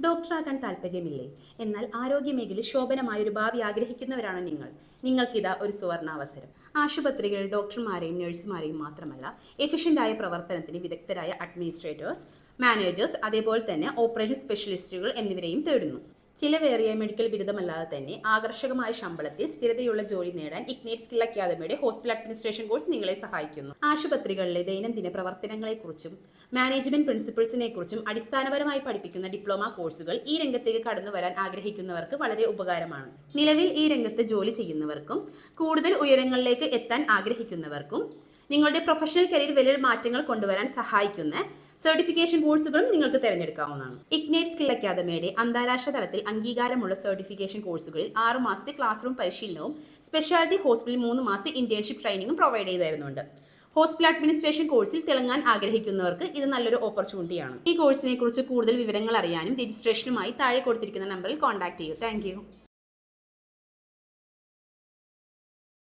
ഡോക്ടറാകാൻ താല്പര്യമില്ലേ? എന്നാൽ ആരോഗ്യമേഖലയിൽ ശോഭനമായൊരു ഭാവി ആഗ്രഹിക്കുന്നവരാണ് നിങ്ങൾ. നിങ്ങൾക്കിതാ ഒരു സുവർണാവസരം. ആശുപത്രികളിൽ ഡോക്ടർമാരെയും നഴ്സുമാരെയും മാത്രമല്ല, എഫിഷ്യൻ്റായ പ്രവർത്തനത്തിന് വിദഗ്ധരായ അഡ്മിനിസ്ട്രേറ്റേഴ്സ്, മാനേജേഴ്സ്, അതേപോലെ തന്നെ ഓപ്പറേഷൻ സ്പെഷ്യലിസ്റ്റുകൾ എന്നിവരെയും തേടുന്നു. ചിലവേറിയ മെഡിക്കൽ ബിരുദമല്ലാതെ തന്നെ ആകർഷകമായ ശമ്പളത്തിൽ സ്ഥിരതയുള്ള ജോലി നേടാൻ ഇഗ്നേറ്റ് സ്കിൽ അക്കാദമിയുടെ ഹോസ്പിറ്റൽ അഡ്മിനിസ്ട്രേഷൻ കോഴ്സ് നിങ്ങളെ സഹായിക്കുന്നു. ആശുപത്രികളിലെ ദൈനംദിന പ്രവർത്തനങ്ങളെക്കുറിച്ചും മാനേജ്മെന്റ് പ്രിൻസിപ്പിൾസിനെക്കുറിച്ചും അടിസ്ഥാനപരമായി പഠിപ്പിക്കുന്ന ഡിപ്ലോമ കോഴ്സുകൾ ഈ രംഗത്തേക്ക് കടന്നു വരാൻ ആഗ്രഹിക്കുന്നവർക്ക് വളരെ ഉപകാരമാണ്. നിലവിൽ ഈ രംഗത്ത് ജോലി ചെയ്യുന്നവർക്കും കൂടുതൽ ഉയരങ്ങളിലേക്ക് എത്താൻ ആഗ്രഹിക്കുന്നവർക്കും നിങ്ങളുടെ പ്രൊഫഷണൽ കരിയർ വലിയ മാറ്റങ്ങൾ കൊണ്ടുവരാൻ സഹായിക്കുന്ന സർട്ടിഫിക്കേഷൻ കോഴ്സുകളും നിങ്ങൾക്ക് തിരഞ്ഞെടുക്കാവുന്നതാണ്. ഇഗ്നേറ്റ് സ്കിൽ അക്കാദമിയുടെ അന്താരാഷ്ട്ര തലത്തിൽ അംഗീകാരമുള്ള സർട്ടിഫിക്കേഷൻ കോഴ്സുകളിൽ 6 മാസത്തെ ക്ലാസ് റൂം പരിശീലനവും സ്പെഷ്യാലിറ്റി ഹോസ്പിറ്റലിൽ 3 മാസത്തെ ഇന്റേൺഷിപ്പ് ട്രെയിനിങ്ങും പ്രൊവൈഡ് ചെയ്ത് തരുന്നുണ്ട്. ഹോസ്പിറ്റൽ അഡ്മിനിസ്ട്രേഷൻ കോഴ്സിൽ തിളങ്ങാൻ ആഗ്രഹിക്കുന്നവർക്ക് ഇത് നല്ലൊരു ഓപ്പർച്യൂണിറ്റിയാണ്. ഈ കോഴ്സിനെ കുറിച്ച് കൂടുതൽ വിവരങ്ങൾ അറിയാനും രജിസ്ട്രേഷനുമായി താഴെ കൊടുത്തിരിക്കുന്ന നമ്പറിൽ കോൺടാക്ട് ചെയ്യൂ. താങ്ക്